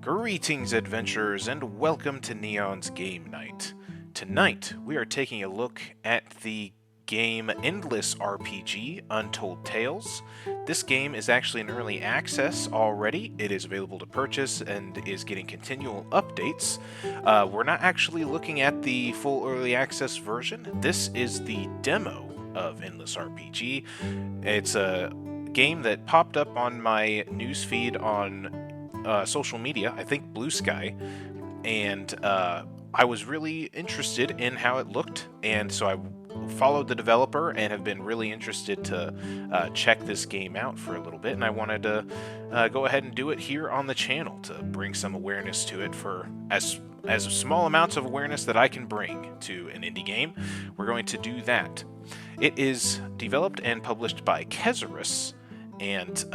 Greetings, adventurers, and welcome to Neon's Game Night. Tonight, we are taking a look at the game Endless RPG Untold Tales. This game is actually in early access already. It is available to purchase and is getting continual updates. We're not actually looking at the full early access version. This is the demo of Endless RPG. It's a game that popped up on my newsfeed on social media, I think Blue Sky, and I was really interested in how it looked, and so I followed the developer and have been really interested to check this game out for a little bit, and I wanted to go ahead and do it here on the channel to bring some awareness to it for as small amounts of awareness that I can bring to an indie game. We're going to do that. It is developed and published by Kezarus, and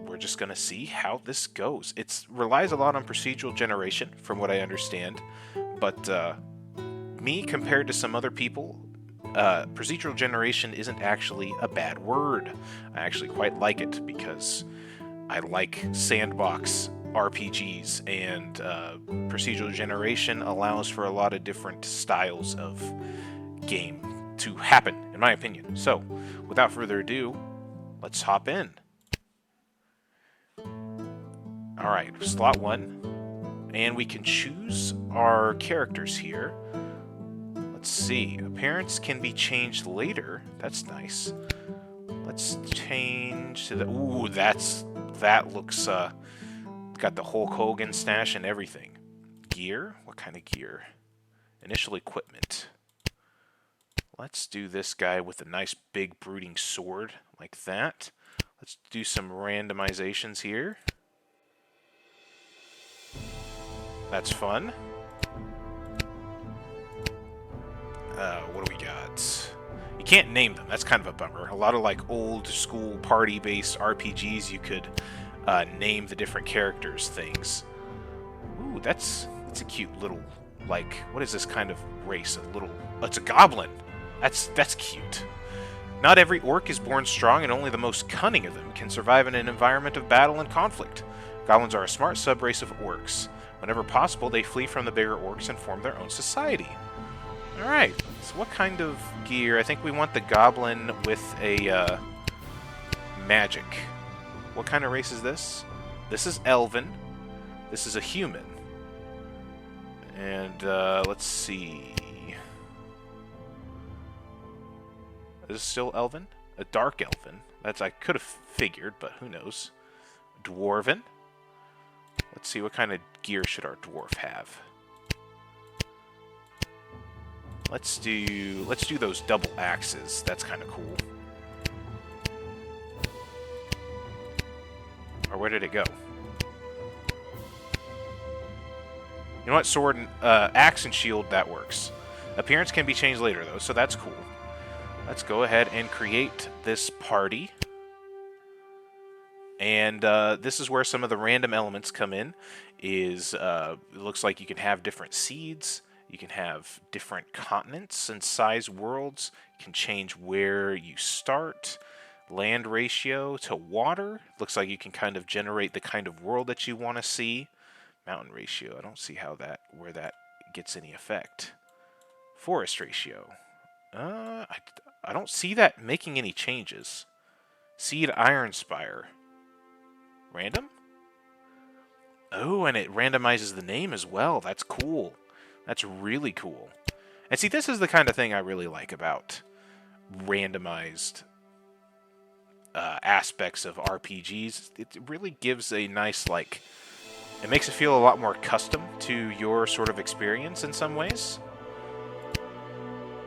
we're just going to see how this goes. It relies a lot on procedural generation, from what I understand, but me, compared to some other people, procedural generation isn't actually a bad word. I actually quite like it, because I like sandbox RPGs, and procedural generation allows for a lot of different styles of game to happen, in my opinion. So, without further ado, let's hop in. Alright, slot 1, and we can choose our characters here. Let's see, appearance can be changed later. That's nice. Let's change to the... Ooh, that looks, got the Hulk Hogan stash and everything. Gear? What kind of gear? Initial equipment. Let's do this guy with a nice big brooding sword, like that. Let's do some randomizations here. That's fun. What do we got? You can't name them. That's kind of a bummer. A lot of like old school party-based RPGs, you could name the different characters things. Ooh, that's a cute little, like, what is this kind of race? It's a goblin. That's cute. Not every orc is born strong, and only the most cunning of them can survive in an environment of battle and conflict. Goblins are a smart subrace of orcs. Whenever possible, they flee from the bigger orcs and form their own society. Alright, so what kind of gear? I think we want the goblin with a magic. What kind of race is this? This is elven. This is a human. And let's see. Is this still elven? A dark elven. I could have figured, but who knows. Dwarven. Let's see, what kind of gear should our dwarf have? Let's do those double axes. That's kind of cool. Or where did it go? You know what? Sword and axe and shield, that works. Appearance can be changed later though, so that's cool. Let's go ahead and create this party. And this is where some of the random elements come in. It looks like you can have different seeds. You can have different continents and size worlds. You can change where you start. Land ratio to water. Looks like you can kind of generate the kind of world that you want to see. Mountain ratio. I don't see where that gets any effect. Forest ratio. I don't see that making any changes. Seed Iron Spire. Random? Oh, and it randomizes the name as well. That's cool. That's really cool. And see, this is the kind of thing I really like about randomized aspects of RPGs. It really gives a nice, like... It makes it feel a lot more custom to your sort of experience in some ways.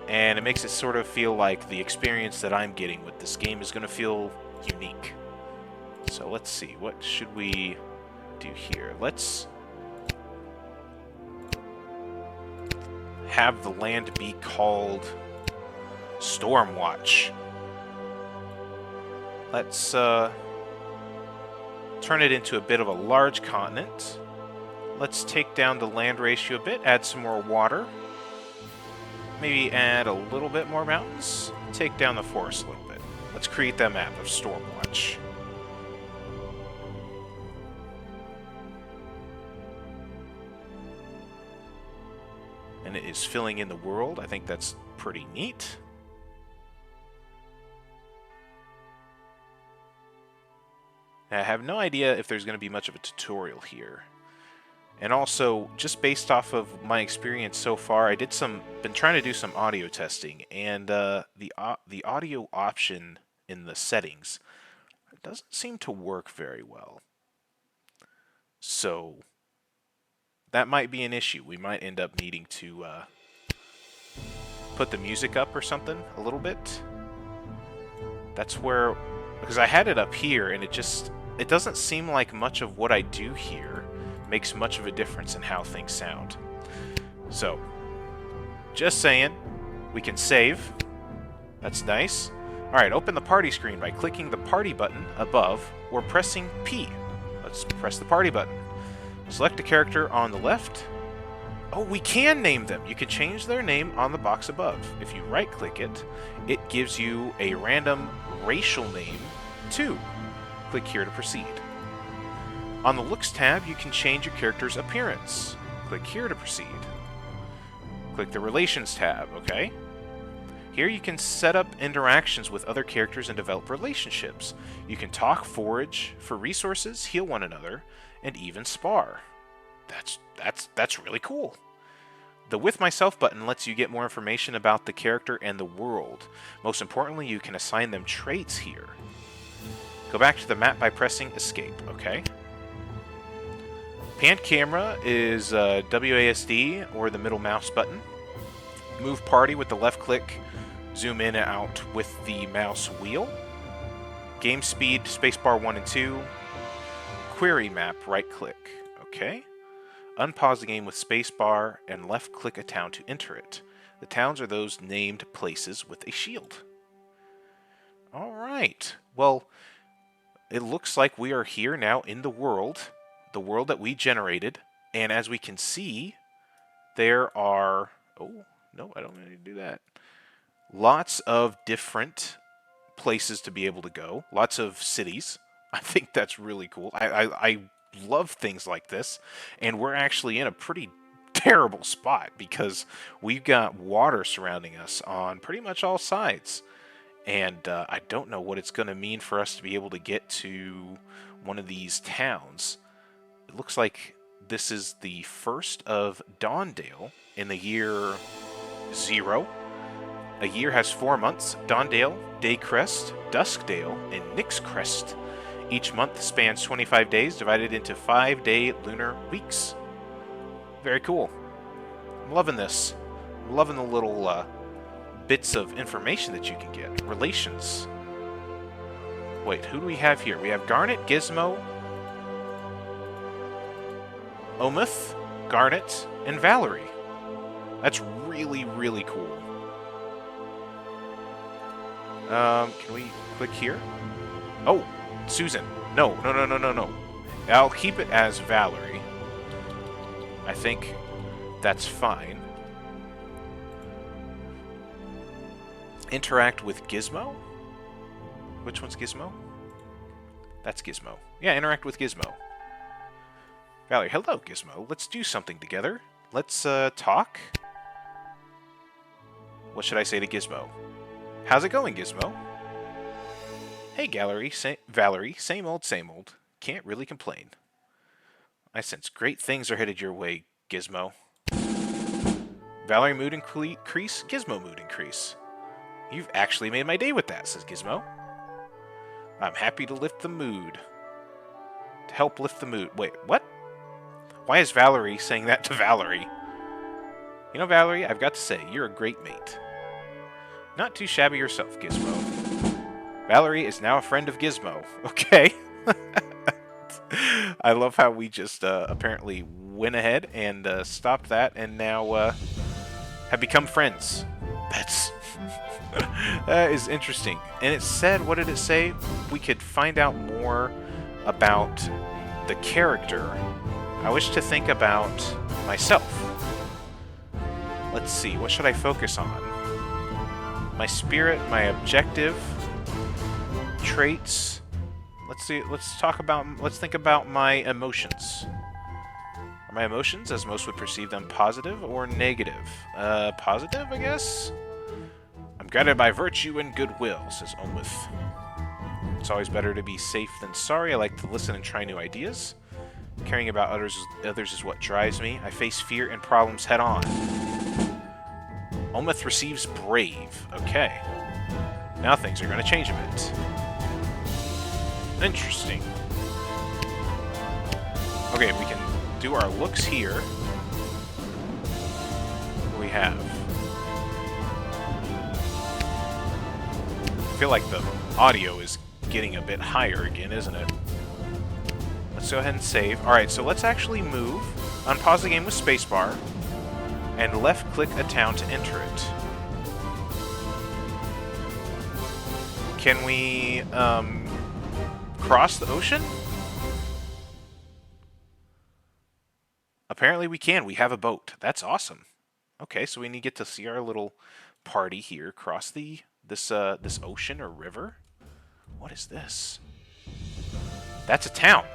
And it makes it sort of feel like the experience that I'm getting with this game is going to feel unique. So let's see, what should we do here? have the land be called Stormwatch. Let's turn it into a bit of a large continent. Let's take down the land ratio a bit, add some more water. Maybe add a little bit more mountains. Take down the forest a little bit. Let's create that map of Stormwatch. And it is filling in the world. I think that's pretty neat. I have no idea if there's going to be much of a tutorial here. And also, just based off of my experience so far, I did been trying to do some audio testing, and the audio option in the settings doesn't seem to work very well. So that might be an issue. We might end up needing to put the music up or something a little bit. That's where, because I had it up here, and it doesn't seem like much of what I do here makes much of a difference in how things sound. So, just saying, we can save. That's nice. Alright, open the party screen by clicking the party button above or pressing P. Let's press the party button. Select a character on the left. Oh, we can name them! You can change their name on the box above. If you right-click it, it gives you a random racial name too. Click here to proceed. On the Looks tab, you can change your character's appearance. Click here to proceed. Click the Relations tab, okay? Here you can set up interactions with other characters and develop relationships. You can talk, forage for resources, heal one another, and even spar. That's really cool. The With Myself button lets you get more information about the character and the world. Most importantly, you can assign them traits here. Go back to the map by pressing Escape, okay? Pan camera is WASD or the middle mouse button. Move party with the left click. Zoom in and out with the mouse wheel. Game speed, spacebar 1 and 2. Query map, right click, okay? Unpause the game with spacebar and left click a town to enter it. The towns are those named places with a shield. Alright, well, it looks like we are here now in the world that we generated, and as we can see, there are... Oh, no, I don't need to do that. Lots of different places to be able to go. Lots of cities. I think that's really cool. I love things like this, and we're actually in a pretty terrible spot because we've got water surrounding us on pretty much all sides. And I don't know what it's going to mean for us to be able to get to one of these towns. It looks like this is the first of Dawndale in the year 0. A year has 4 months: Dawndale, Daycrest, Duskdale, and Nyxcrest. Each month spans 25 days, divided into 5-day lunar weeks. Very cool. I'm loving this. I'm loving the little bits of information that you can get. Relations. Wait, who do we have here? We have Garnet, Gizmo, Omith, Garnet, and Valerie. That's really, really cool. Can we click here? Oh, Susan. No. I'll keep it as Valerie. I think that's fine. Interact with Gizmo? Which one's Gizmo? That's Gizmo. Yeah, interact with Gizmo. Valerie, hello, Gizmo. Let's do something together. Let's, talk. What should I say to Gizmo? How's it going, Gizmo? Hey, Valerie, same old. Can't really complain. I sense great things are headed your way, Gizmo. Valerie mood increase, Gizmo mood increase. You've actually made my day with that, says Gizmo. I'm happy to lift the mood. To help lift the mood. Wait, what? Why is Valerie saying that to Valerie? You know, Valerie, I've got to say, you're a great mate. Not too shabby yourself, Gizmo. Valerie is now a friend of Gizmo. Okay. I love how we just apparently went ahead and stopped that and now have have become friends. That's... that is interesting. And it said, what did it say? We could find out more about the character. I wish to think about myself. Let's see, what should I focus on? My spirit, my objective, traits. Let's see, let's think about my emotions. Are my emotions, as most would perceive them, positive or negative? Positive, I guess? I'm guided by virtue and goodwill, says Omwith. It's always better to be safe than sorry. I like to listen and try new ideas. Caring about others is what drives me. I face fear and problems head on. Omwith receives brave. Okay. Now things are going to change a bit. Interesting. Okay, we can do our looks here. What do we have? I feel like the audio is getting a bit higher again, isn't it? Let's go ahead and save. Alright, so let's actually move. Unpause the game with spacebar. And left-click a town to enter it. Can we, cross the ocean? Apparently we can. We have a boat. That's awesome. Okay, so we need to get to see our little party here cross this ocean or river. What is this? That's a town.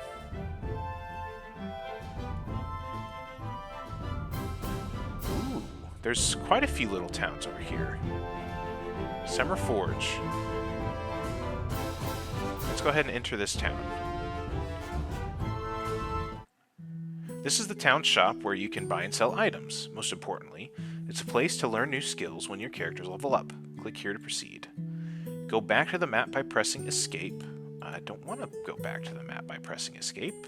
Ooh, there's quite a few little towns over here. Summer Forge. Let's go ahead and enter this town. This is the town shop where you can buy and sell items. Most importantly, it's a place to learn new skills when your characters level up. Click here to proceed. Go back to the map by pressing escape. I don't want to go back to the map by pressing escape.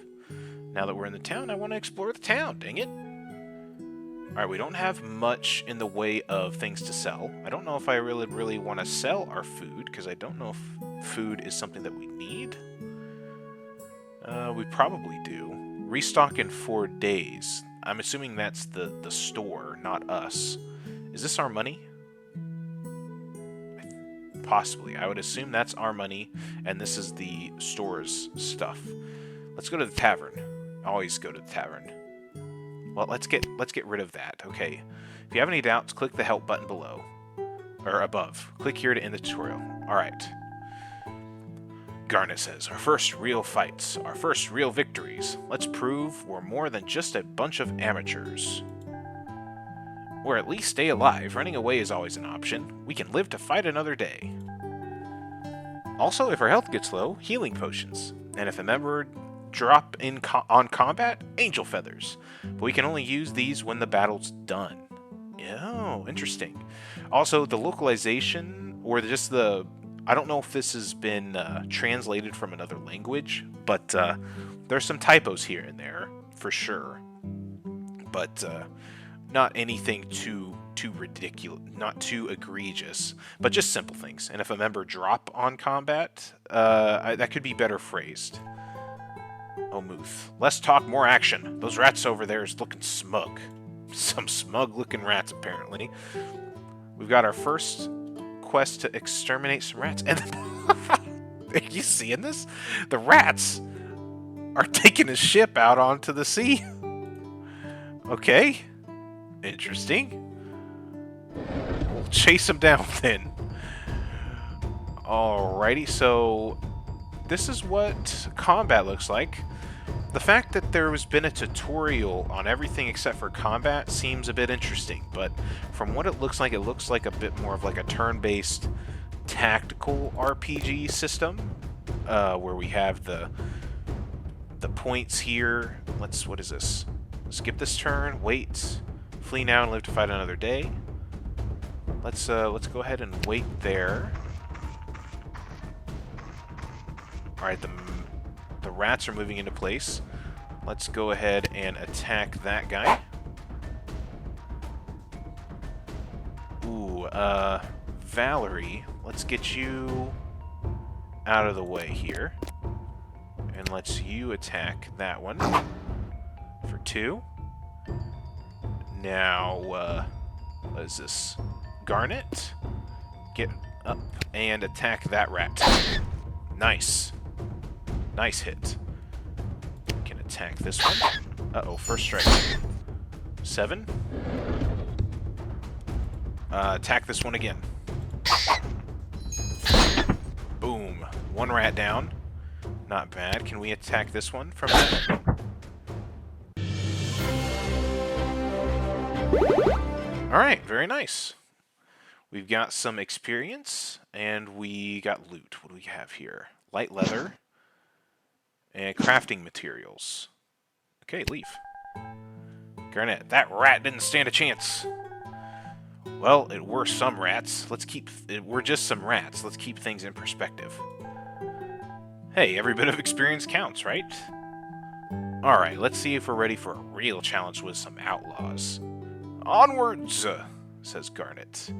Now that we're in the town, I want to explore the town, dang it. Alright, we don't have much in the way of things to sell. I don't know if I really want to sell our food, because I don't know if food is something that we need. We probably do. Restock in 4 days. I'm assuming that's the store, not us. Is this our money? Possibly. I would assume that's our money, and this is the store's stuff. Let's go to the tavern. Always go to the tavern. Well, let's get rid of that. Okay. If you have any doubts, click the help button below. Or above. Click here to end the tutorial. Alright. Garnet says, our first real fights, our first real victories. Let's prove we're more than just a bunch of amateurs. Or at least stay alive. Running away is always an option. We can live to fight another day. Also, if our health gets low, healing potions. And if a member drop in on combat, angel feathers. But we can only use these when the battle's done. Oh, interesting. Also, the localization, or just the... I don't know if this has been translated from another language, but there's some typos here and there, for sure. But not anything too ridiculous, not too egregious, but just simple things. And if a member drop on combat, that could be better phrased. Oh, Muth. Less talk, more action. Those rats over there is looking smug. Some smug-looking rats, apparently. We've got our first quest to exterminate some rats. And are you seeing this? The rats are taking a ship out onto the sea. Okay. Interesting. We'll chase them down then. Alrighty, so this is what combat looks like. The fact that there has been a tutorial on everything except for combat seems a bit interesting, but from what it looks like a bit more of like a turn-based tactical RPG system, where we have the points here. What is this? Skip this turn, wait, flee now and live to fight another day. Let's go ahead and wait there. Alright, the rats are moving into place. Let's go ahead and attack that guy. Ooh, Valerie, let's get you out of the way here. And let's you attack that one for 2. Now, What is this? Garnet. Get up and attack that rat. Nice. Nice hit. Can attack this one. Uh-oh, first strike. 7. Attack this one again. Boom. 1 rat down. Not bad. Can we attack this one from that? Alright, very nice. We've got some experience, and we got loot. What do we have here? Light leather, and crafting materials. Okay, leave. Garnet, that rat didn't stand a chance. Well, we're some rats. We're just some rats. Let's keep things in perspective. Hey, every bit of experience counts, right? Alright, let's see if we're ready for a real challenge with some outlaws. Onwards, says Garnet.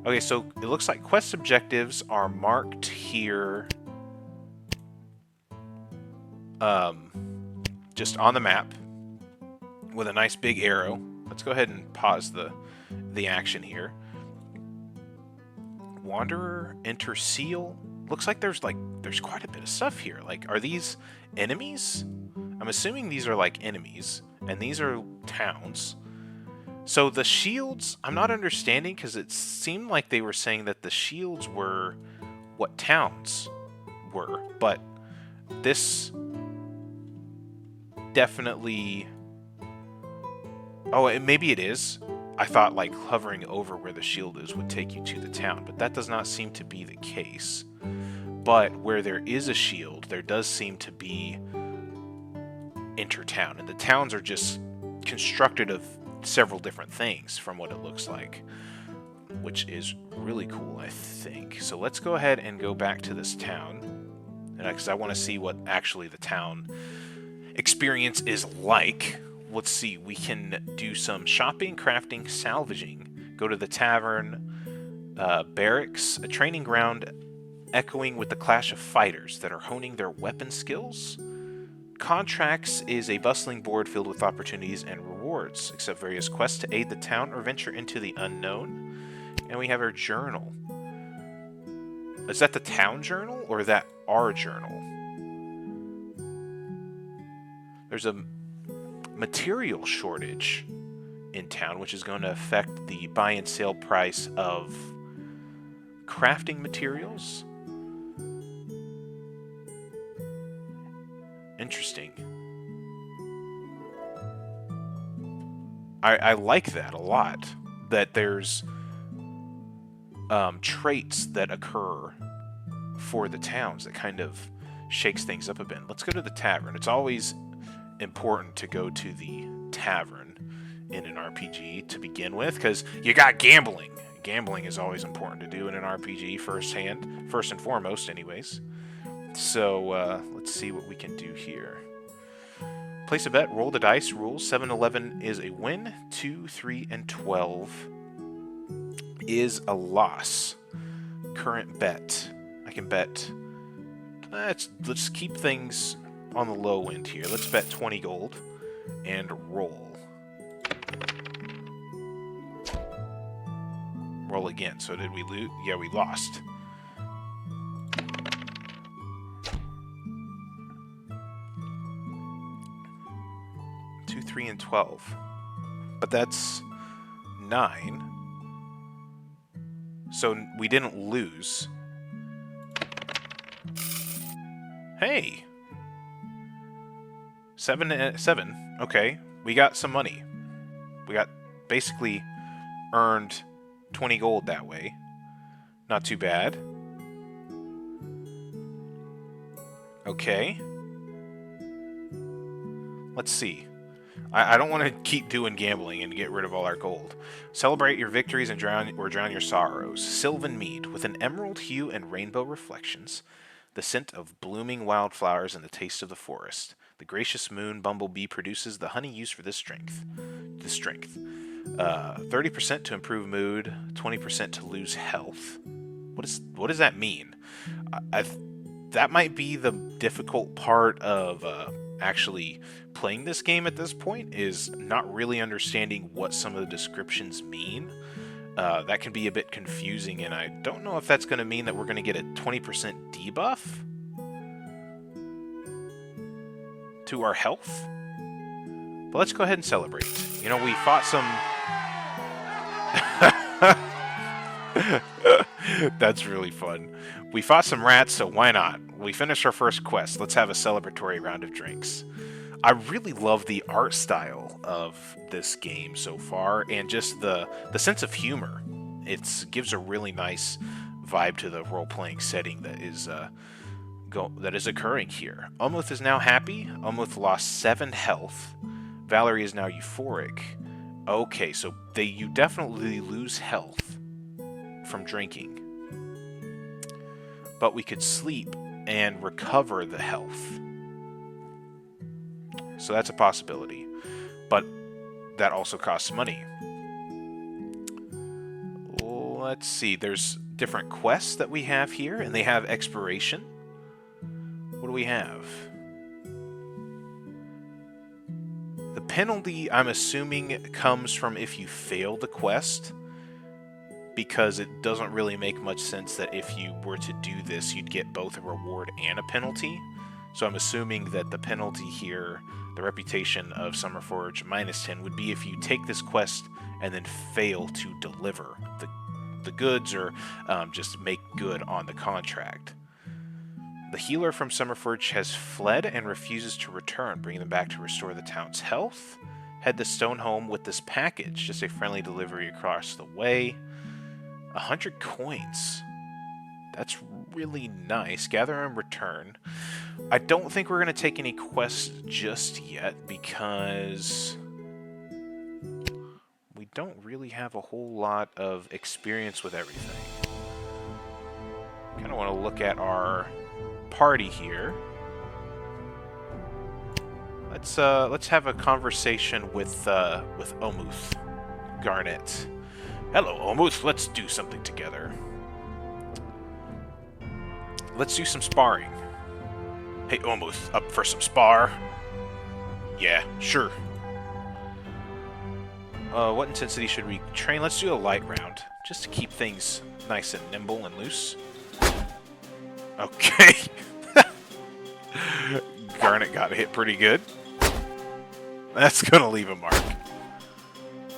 Okay, so it looks like quest objectives are marked here, just on the map with a nice big arrow. Let's go ahead and pause the action here. Wanderer, enter seal. Looks like there's quite a bit of stuff here. Like, are these enemies? I'm assuming these are like enemies, and these are towns. So the shields, I'm not understanding, because it seemed like they were saying that the shields were what towns were, but this definitely... Oh, maybe it is. I thought like hovering over where the shield is would take you to the town, but that does not seem to be the case. But where there is a shield, there does seem to be intertown, and the towns are just constructed of several different things from what it looks like, which is really cool, I think. So let's go ahead and go back to this town, because I want to see what actually the town experience is like. Let's see, we can do some shopping, crafting, salvaging. Go to the tavern, barracks, a training ground echoing with the clash of fighters that are honing their weapon skills. Contracts is a bustling board filled with opportunities and rewards. Accept various quests to aid the town or venture into the unknown. And we have our journal. Is that the town journal or is that our journal? There's a material shortage in town, which is going to affect the buy and sale price of crafting materials. Interesting. I like that a lot. That there's traits that occur for the towns that kind of shakes things up a bit. Let's go to the tavern. It's always important to go to the tavern in an RPG to begin with, because you got gambling. Gambling is always important to do in an RPG first and foremost anyways. So let's see what we can do here. Place a bet, roll the dice. Rules 7-11 is a win. 2, 3, and 12 is a loss. Current bet. I can bet. Let's keep things on the low end here. Let's bet 20 gold and roll. Roll again. So did we lose? Yeah, we lost. Two, 3, and 12. But that's 9. So we didn't lose. Hey! 7. Okay, we got some money. We got basically earned 20 gold that way. Not too bad. Okay. Let's see. I don't want to keep doing gambling and get rid of all our gold. Celebrate your victories and drown your sorrows. Sylvan mead with an emerald hue and rainbow reflections. The scent of blooming wildflowers and the taste of the forest. The gracious moon bumblebee produces the honey used for this strength. 30% to improve mood, 20% to lose health. What does that mean? That might be the difficult part of actually playing this game at this point is not really understanding what some of the descriptions mean. That can be a bit confusing, and I don't know if that's going to mean that we're going to get a 20% debuff to our health. But let's go ahead and celebrate. You know, we fought some... That's really fun. We fought some rats, so why not? We finished our first quest. Let's have a celebratory round of drinks. I really love the art style of this game so far, and just the sense of humor. It gives a really nice vibe to the role-playing setting that is occurring here. Umuth is now happy. Umuth lost 7 health. Valerie is now euphoric. Okay, so you definitely lose health from drinking. But we could sleep and recover the health. So that's a possibility. But that also costs money. Let's see, there's different quests that we have here, and they have expiration. What do we have? The penalty, I'm assuming, comes from if you fail the quest, because it doesn't really make much sense that if you were to do this, you'd get both a reward and a penalty. So I'm assuming that the penalty here, the reputation of Summerforge -10, would be if you take this quest and then fail to deliver the goods or just make good on the contract. The healer from Summerforge has fled and refuses to return. Bring them back to restore the town's health. Head to Stone Home with this package. Just a friendly delivery across the way. 100 coins. That's really nice. Gather and return. I don't think we're going to take any quests just yet because we don't really have a whole lot of experience with everything. Kind of want to look at our party here. Let's have a conversation with Umuth Garnet. Hello, Umuth. Let's do something together. Let's do some sparring. Hey, Umuth, up for some spar? Yeah, sure. What intensity should we train? Let's do a light round, just to keep things nice and nimble and loose. Okay. Garnet got hit pretty good. That's gonna leave a mark.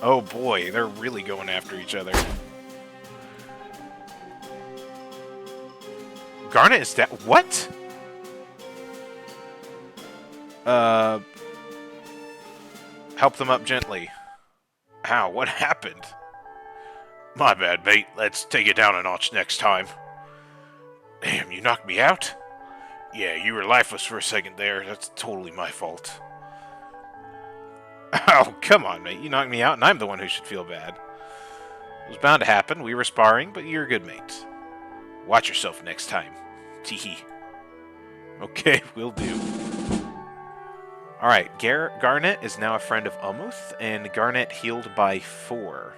Oh boy, they're really going after each other. Garnet is that what? Help them up gently. Ow, what happened? My bad, mate. Let's take it down a notch next time. Damn, you knocked me out? Yeah, you were lifeless for a second there. That's totally my fault. Oh, come on, mate. You knocked me out, and I'm the one who should feel bad. It was bound to happen. We were sparring, but you're a good mate. Watch yourself next time. Teehee. Okay, will do. Alright, Garnet is now a friend of Umuth, and Garnet healed by 4.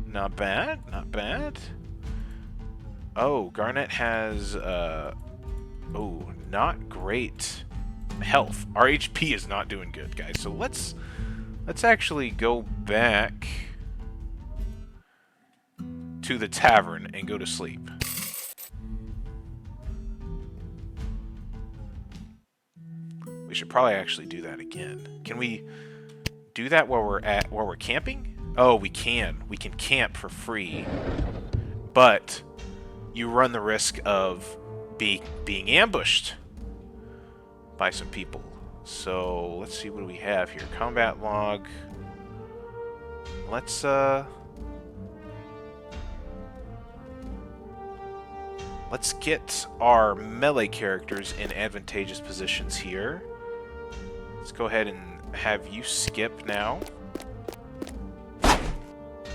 Not bad, not bad. Oh, Garnet has, oh, not great health. Our HP is not doing good, guys. So let's actually go back to the tavern and go to sleep. We should probably actually do that again. Can we do that while we're camping? Oh, we can. We can camp for free. But you run the risk of being ambushed by some people. So let's see, what do we have here? Combat log. Let's get our melee characters in advantageous positions here. Let's go ahead and have you skip now.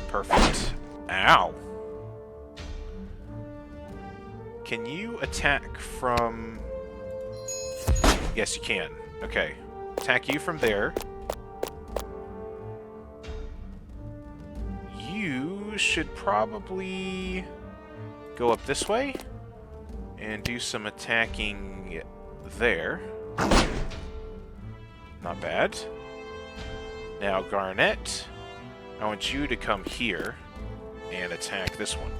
Perfect. Ow. Can you attack from... Yes, you can. Okay. Attack you from there. You should probably go up this way and do some attacking there. Not bad. Now, Garnet, I want you to come here and attack this one.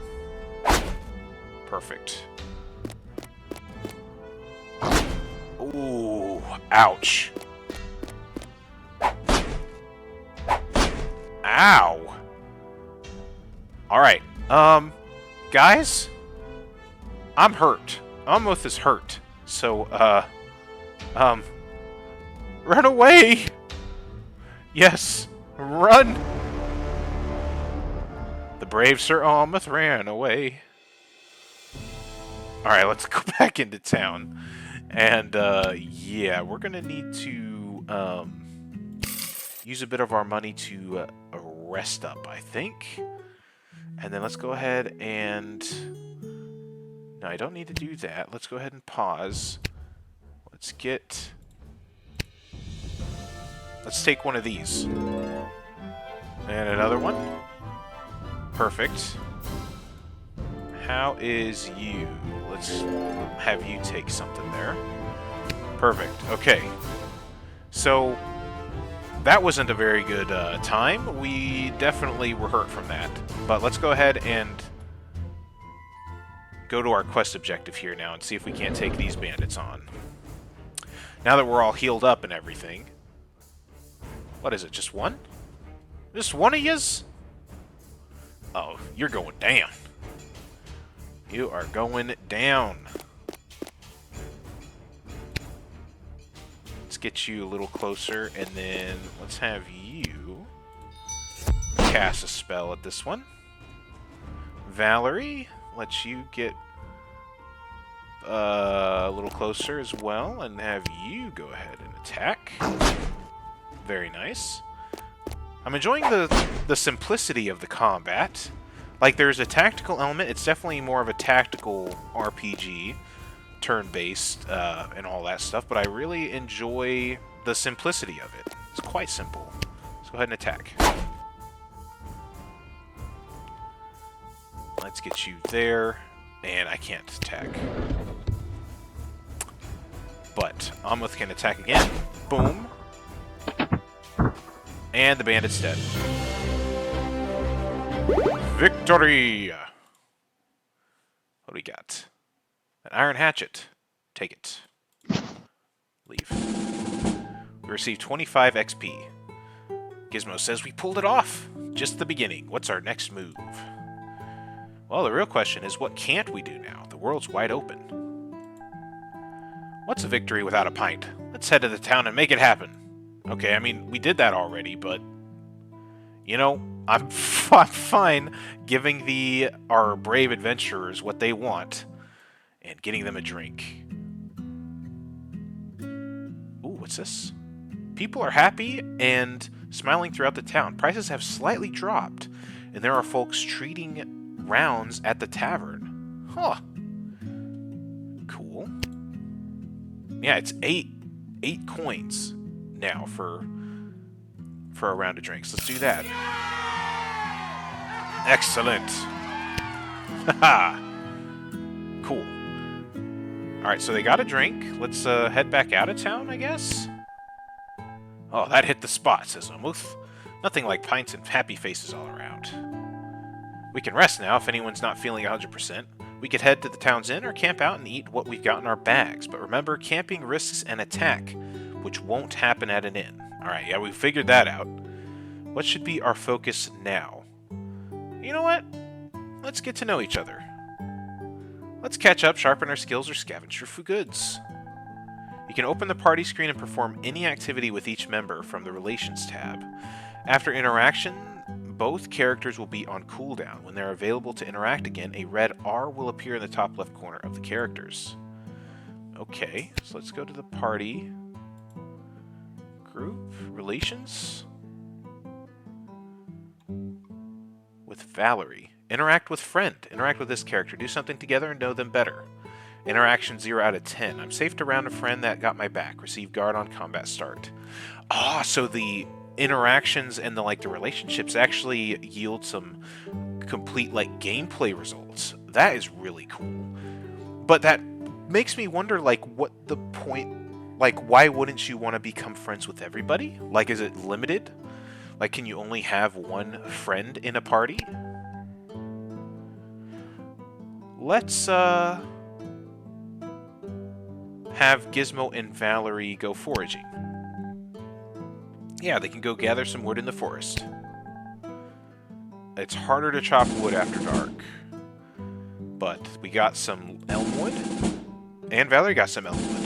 Perfect. Ooh, ouch. Ow. Alright, guys? I'm hurt. Almost is hurt. So, run away! Yes, run! The brave Sir Almoth ran away. Alright, let's go back into town. And, yeah, we're gonna need to, use a bit of our money to rest up, I think. And then let's go ahead and... No, I don't need to do that. Let's go ahead and pause. Let's get... Let's take one of these. And another one. Perfect. How is you? Let's have you take something there. Perfect. Okay. So, that wasn't a very good time. We definitely were hurt from that. But let's go ahead and go to our quest objective here now and see if we can't take these bandits on. Now that we're all healed up and everything. What is it, just one? Just one of yous? Oh, you're going down. You are going down. Let's get you a little closer, and then let's have you cast a spell at this one. Valerie, let you get a little closer as well, and have you go ahead and attack. Very nice. I'm enjoying the simplicity of the combat. Like, there's a tactical element. It's definitely more of a tactical RPG, turn-based, and all that stuff, but I really enjoy the simplicity of it. It's quite simple. Let's go ahead and attack. Let's get you there, and I can't attack. But Amleth can attack again. Boom. And the bandit's dead. Victory! What do we got? An iron hatchet. Take it. Leave. We received 25 XP. Gizmo says we pulled it off. Just the beginning. What's our next move? Well, the real question is, what can't we do now? The world's wide open. What's a victory without a pint? Let's head to the town and make it happen. Okay, I mean, we did that already, but... You know, I'm fine giving our brave adventurers what they want and getting them a drink. Ooh, what's this? People are happy and smiling throughout the town. Prices have slightly dropped, and there are folks treating rounds at the tavern. Huh. Cool. Yeah, it's eight coins now for a round of drinks. Let's do that. Excellent. Haha. Cool. Alright, so they got a drink. Let's head back out of town, I guess? Oh, that hit the spot, says Omuth. Nothing like pints and happy faces all around. We can rest now if anyone's not feeling 100%. We could head to the town's inn or camp out and eat what we've got in our bags. But remember, camping risks an attack, which won't happen at an inn. Alright, yeah, we figured that out. What should be our focus now? You know what? Let's get to know each other. Let's catch up, sharpen our skills, or scavenge for goods. You can open the party screen and perform any activity with each member from the Relations tab. After interaction, both characters will be on cooldown. When they're available to interact again, a red R will appear in the top left corner of the characters. Okay, so let's go to the party group, Relations, with Valerie. Interact with friend. Interact with this character. Do something together and know them better. Interaction 0 out of 10. I'm safe to round a friend that got my back. Receive guard on combat start. Ah, so the interactions and the relationships actually yield some complete gameplay results. That is really cool. But that makes me wonder what the point like, why wouldn't you want to become friends with everybody? Like, is it limited? Like, can you only have one friend in a party? Let's, have Gizmo and Valerie go foraging. Yeah, they can go gather some wood in the forest. It's harder to chop wood after dark. But we got some elm wood. And Valerie got some elm wood.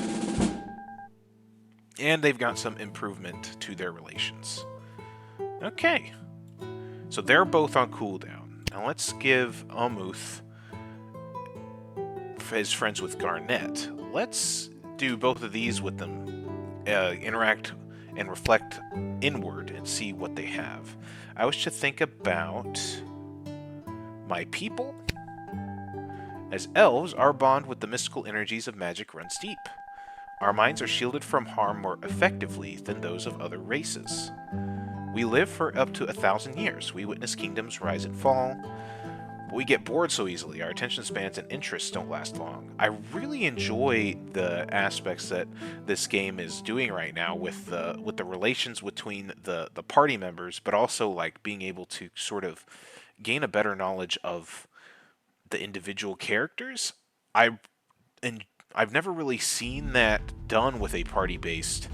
And they've got some improvement to their relations. Okay. So they're both on cooldown. Now let's give Amuth is friends with Garnet. Let's do both of these with them. Interact and reflect inward and see what they have. I wish to think about my people. As elves, our bond with the mystical energies of magic runs deep. Our minds are shielded from harm more effectively than those of other races. We live for up to 1,000 years. We witness kingdoms rise and fall. But we get bored so easily. Our attention spans and interests don't last long. I really enjoy the aspects that this game is doing right now with the relations between the party members, but also like being able to sort of gain a better knowledge of the individual characters. I've never really seen that done with a party-based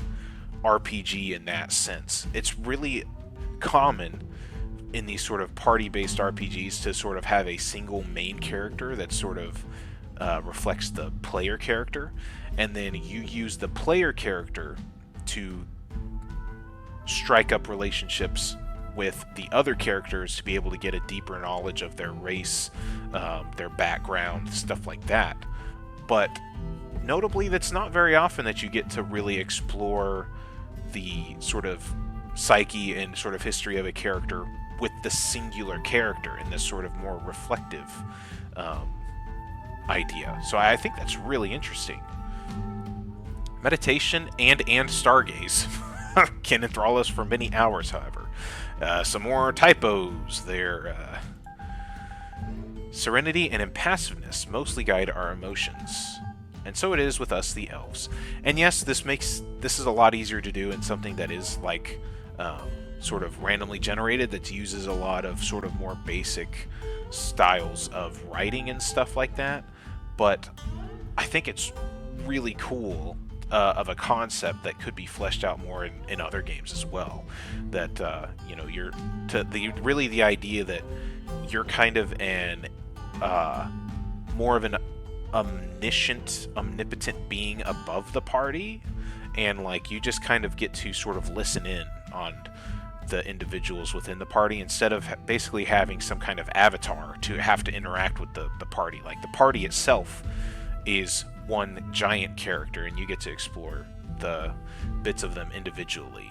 RPG in that sense. It's really common in these sort of party-based RPGs to sort of have a single main character that sort of reflects the player character, and then you use the player character to strike up relationships with the other characters to be able to get a deeper knowledge of their race, their background, stuff like that. But notably, that's not very often that you get to really explore the sort of psyche and sort of history of a character with the singular character in this sort of more reflective idea. So I think that's really interesting. Meditation and stargaze can enthrall us for many hours, however. Some more typos there. Serenity and impassiveness mostly guide our emotions. And so it is with us, the elves. And yes, this is a lot easier to do in something that is like sort of randomly generated, that uses a lot of sort of more basic styles of writing and stuff like that. But I think it's really cool of a concept that could be fleshed out more in other games as well. That really the idea that you're kind of an more of an omnipotent being above the party, and like you just kind of get to sort of listen in on the individuals within the party instead of basically having some kind of avatar to have to interact with the party. Like the party itself is one giant character, and you get to explore the bits of them individually.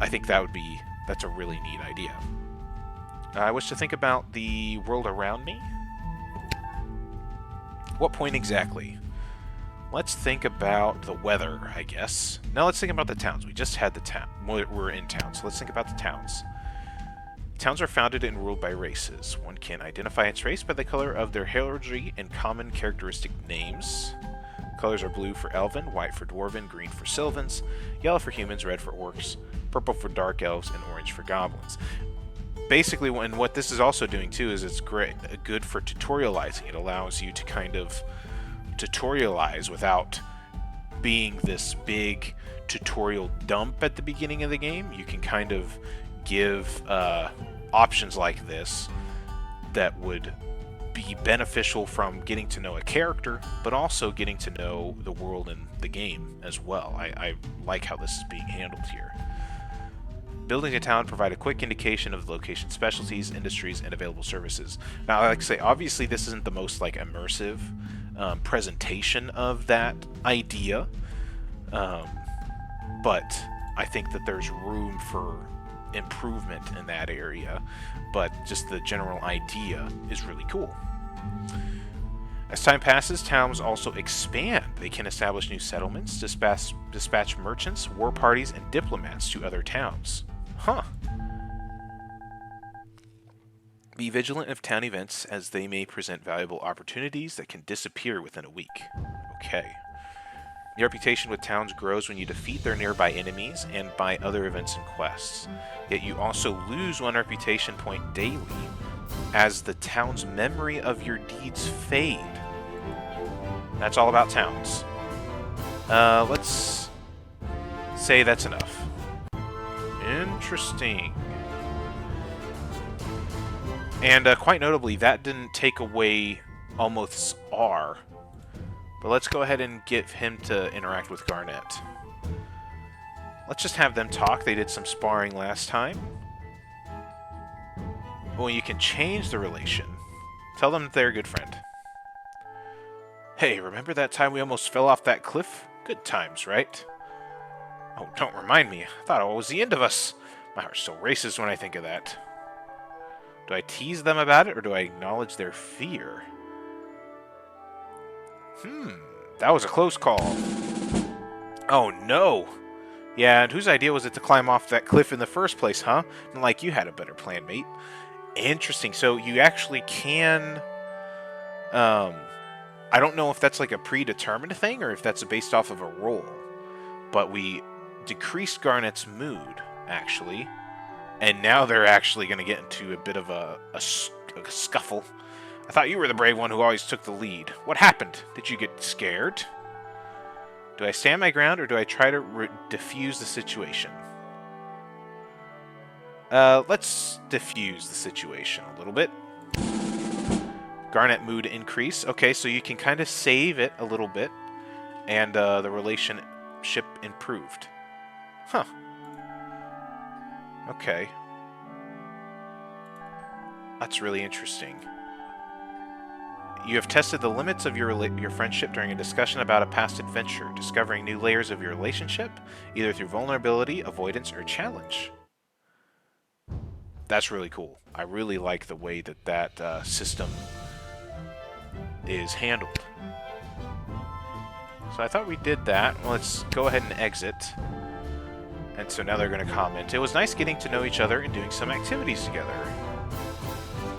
I think that's a really neat idea. I wish to think about the world around me. What point exactly? Let's think about the weather, I guess. Now let's think about the towns. We just had the town. We're in town, so let's think about the towns. Towns are founded and ruled by races. One can identify its race by the color of their heraldry and common characteristic names. Colors are blue for elven, white for dwarven, green for sylvans, yellow for humans, red for orcs, purple for dark elves, and orange for goblins. Basically, and what this is also doing too is it's good for tutorializing. It allows you to kind of tutorialize without being this big tutorial dump at the beginning of the game. You can kind of give options like this that would be beneficial from getting to know a character, but also getting to know the world and the game as well. I like how this is being handled here. Buildings in town provide a quick indication of the location specialties, industries, and available services. Now, like I say, obviously this isn't the most like immersive presentation of that idea, but I think that there's room for improvement in that area. But just the general idea is really cool. As time passes, towns also expand. They can establish new settlements, dispatch merchants, war parties, and diplomats to other towns. Huh. Be vigilant of town events, as they may present valuable opportunities that can disappear within a week. Okay. Your reputation with towns grows when you defeat their nearby enemies and by other events and quests. Yet you also lose 1 reputation point daily as the town's memory of your deeds fade. That's all about towns. Let's say that's enough. Interesting. And quite notably, that didn't take away Almoth's R. But let's go ahead and get him to interact with Garnet. Let's just have them talk. They did some sparring last time. Well, you can change the relation. Tell them that they're a good friend. Hey, remember that time we almost fell off that cliff? Good times, right? Oh, don't remind me. I thought it was the end of us. My heart still races when I think of that. Do I tease them about it, or do I acknowledge their fear? That was a close call. Oh, no. Yeah, and whose idea was it to climb off that cliff in the first place, huh? And like you had a better plan, mate. Interesting. So you actually can... I don't know if that's like a predetermined thing, or if that's based off of a roll. But we decreased Garnet's mood, actually. And now they're actually going to get into a bit of a scuffle. I thought you were the brave one who always took the lead. What happened? Did you get scared? Do I stand my ground, or do I try to diffuse the situation? Let's diffuse the situation a little bit. Garnet mood increase. Okay, so you can kind of save it a little bit. And the relationship improved. Huh. Okay. That's really interesting. You have tested the limits of your friendship during a discussion about a past adventure, discovering new layers of your relationship, either through vulnerability, avoidance, or challenge. That's really cool. I really like the way that that system is handled. So I thought we did that. Well, let's go ahead and exit. And so now they're going to comment. It was nice getting to know each other and doing some activities together.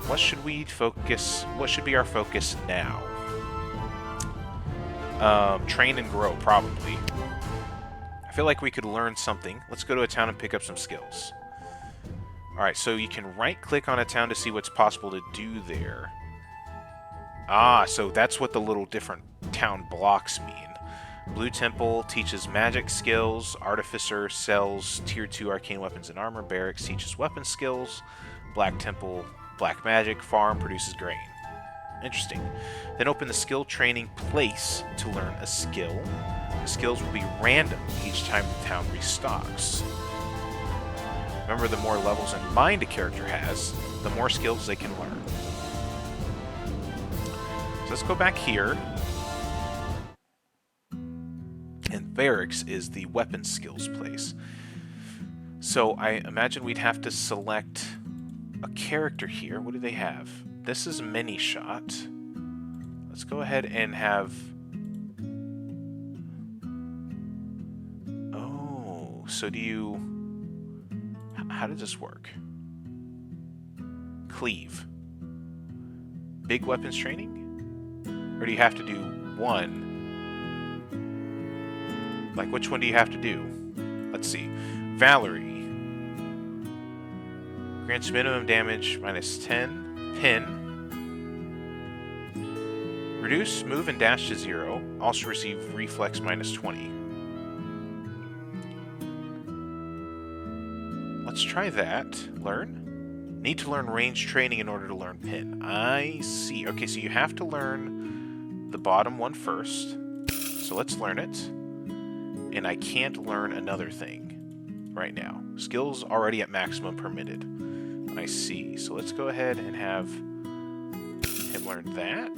What should we focus? What should be our focus now? Train and grow, probably. I feel like we could learn something. Let's go to a town and pick up some skills. Alright, so you can right-click on a town to see what's possible to do there. Ah, so that's what the little different town blocks mean. Blue Temple teaches magic skills. Artificer sells Tier 2 arcane weapons and armor. Barracks teaches weapon skills. Black Temple, black magic. Farm produces grain. Interesting. Then open the skill training place to learn a skill. The skills will be random each time the town restocks. Remember, the more levels in mind a character has, the more skills they can learn. So let's go back here. And Barracks is the weapon skills place. So I imagine we'd have to select a character here. What do they have? This is mini shot. Let's go ahead and have... Oh, so do you... How does this work? Cleave. Big weapons training? Or do you have to do one? Like, which one do you have to do? Let's see. Valerie. Grants minimum damage minus 10. Pin. Reduce move and dash to 0. Also receive reflex minus 20. Let's try that. Learn. Need to learn range training in order to learn pin. I see. Okay, so you have to learn the bottom one first. So let's learn it. And I can't learn another thing right now. Skills already at maximum permitted. I see. So let's go ahead and have him learn that.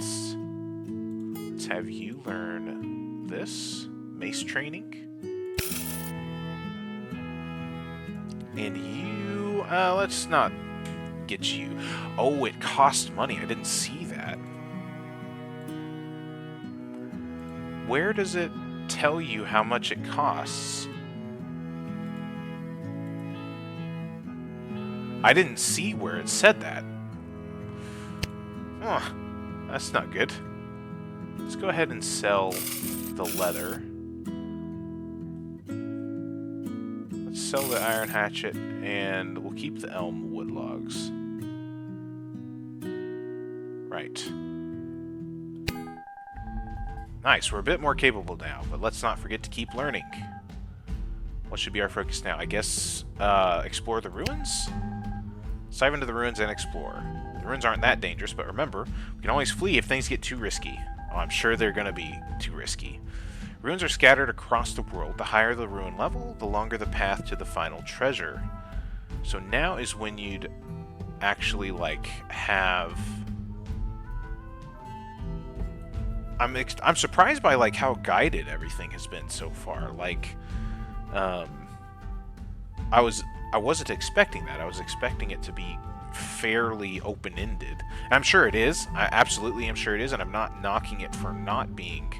Let's have you learn this. Mace training. And you, let's not get you. Oh, it cost money. I didn't see that. Where does it tell you how much it costs? I didn't see where it said that. Oh, that's not good. Let's go ahead and sell the leather. sell the iron hatchet, and we'll keep the elm wood logs. Right. Nice, we're a bit more capable now, but let's not forget to keep learning. What should be our focus now? I guess, explore the ruins? Let's dive into the ruins and explore. The ruins aren't that dangerous, but remember, we can always flee if things get too risky. Oh, I'm sure they're gonna be too risky. Ruins are scattered across the world. The higher the ruin level, the longer the path to the final treasure. So now is when you'd actually, like, have... I'm surprised by, like, how guided everything has been so far. Like, I wasn't expecting that. I was expecting it to be fairly open-ended. And I'm sure it is. I absolutely am sure it is, and I'm not knocking it for not being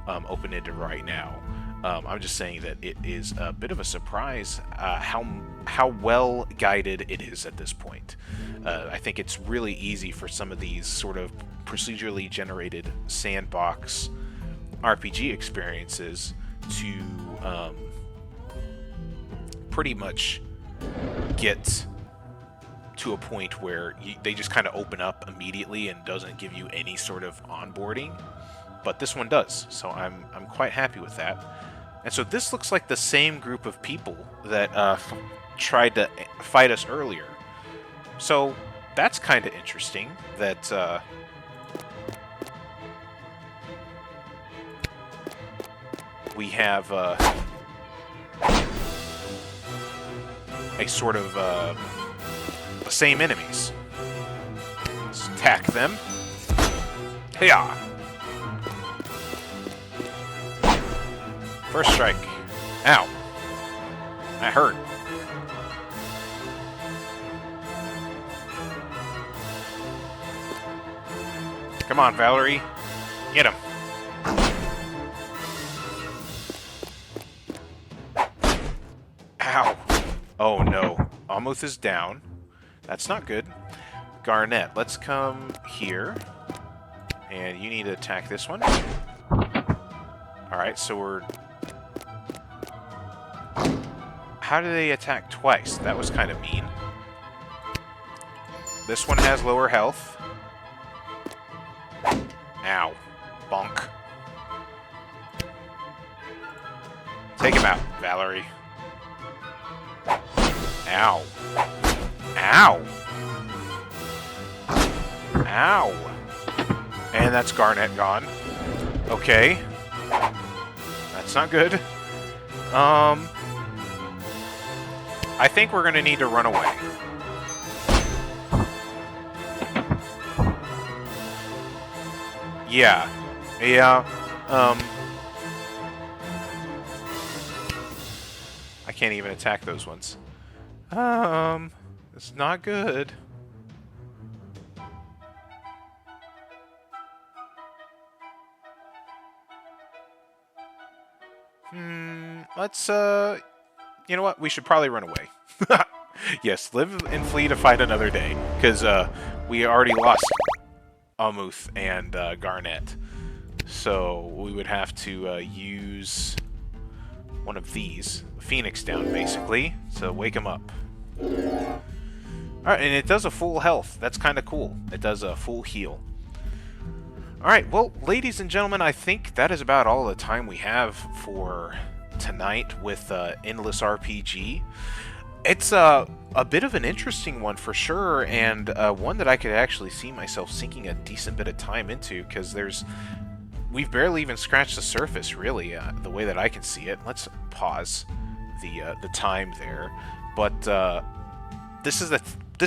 open-ended right now. I'm just saying that it is a bit of a surprise how well guided it is at this point. I think it's really easy for some of these sort of procedurally generated sandbox RPG experiences to pretty much get to a point where they just kind of open up immediately and doesn't give you any sort of onboarding. But this one does, so I'm quite happy with that. And so this looks like the same group of people that tried to fight us earlier. So that's kind of interesting that we have a sort of the same enemies. Let's attack them. Hiya! First strike. Ow. That hurt. Come on, Valerie. Get him. Ow. Oh, no. Almost is down. That's not good. Garnet, let's come here. And you need to attack this one. Alright, so we're... How do they attack twice? That was kind of mean. This one has lower health. Ow. Bonk. Take him out, Valerie. Ow. Ow. Ow. And that's Garnet gone. Okay. That's not good. I think we're gonna need to run away. Yeah. Yeah. I can't even attack those ones. It's not good. Let's, you know what? We should probably run away. Yes, live and flee to fight another day. Because, we already lost Almuth and, Garnet. So, we would have to, use one of these. Phoenix down, basically. So, wake him up. Alright, and it does a full health. That's kind of cool. It does a full heal. Alright, well, ladies and gentlemen, I think that is about all the time we have for tonight with Endless RPG. It's a bit of an interesting one for sure, and one that I could actually see myself sinking a decent bit of time into, because we've barely even scratched the surface, really, the way that I can see it. Let's pause the time there. But this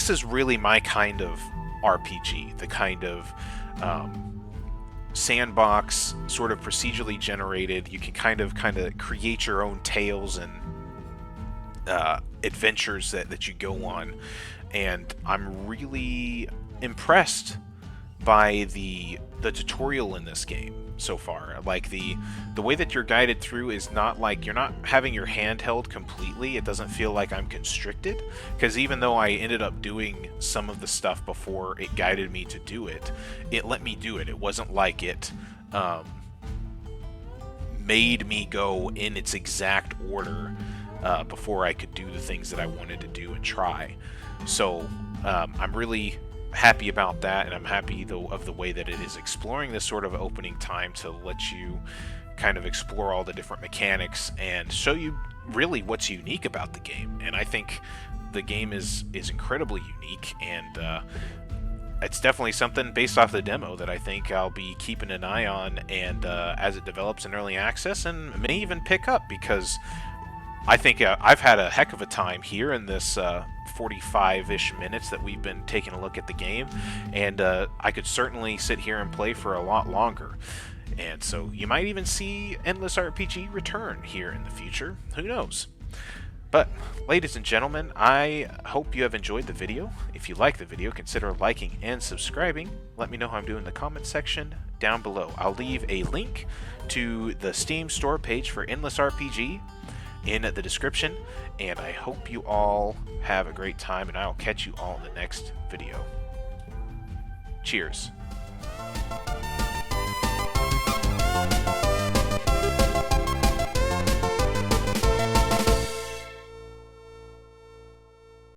is really my kind of RPG, the kind of sandbox, sort of procedurally generated. You can kind of create your own tales and adventures that you go on, and I'm really impressed by the tutorial in this game so far. Like the way that you're guided through is not like you're not having your hand held completely. It doesn't feel like I'm constricted, because even though I ended up doing some of the stuff before it guided me to do it, it let me do it. It wasn't like it made me go in its exact order. before I could do the things that I wanted to do and try. So I'm really happy about that, and I'm happy though of the way that it is exploring this sort of opening time to let you kind of explore all the different mechanics and show you really what's unique about the game. And I think the game is incredibly unique, and it's definitely something based off the demo that I think I'll be keeping an eye on, and as it develops in early access, and may even pick up, because I think I've had a heck of a time here in this 45-ish minutes that we've been taking a look at the game, and I could certainly sit here and play for a lot longer. And so you might even see Endless RPG return here in the future. Who knows? But, ladies and gentlemen, I hope you have enjoyed the video. If you like the video, consider liking and subscribing. Let me know how I'm doing in the comment section down below. I'll leave a link to the Steam store page for Endless RPG in the description, and I hope you all have a great time, and I'll catch you all in the next video. Cheers.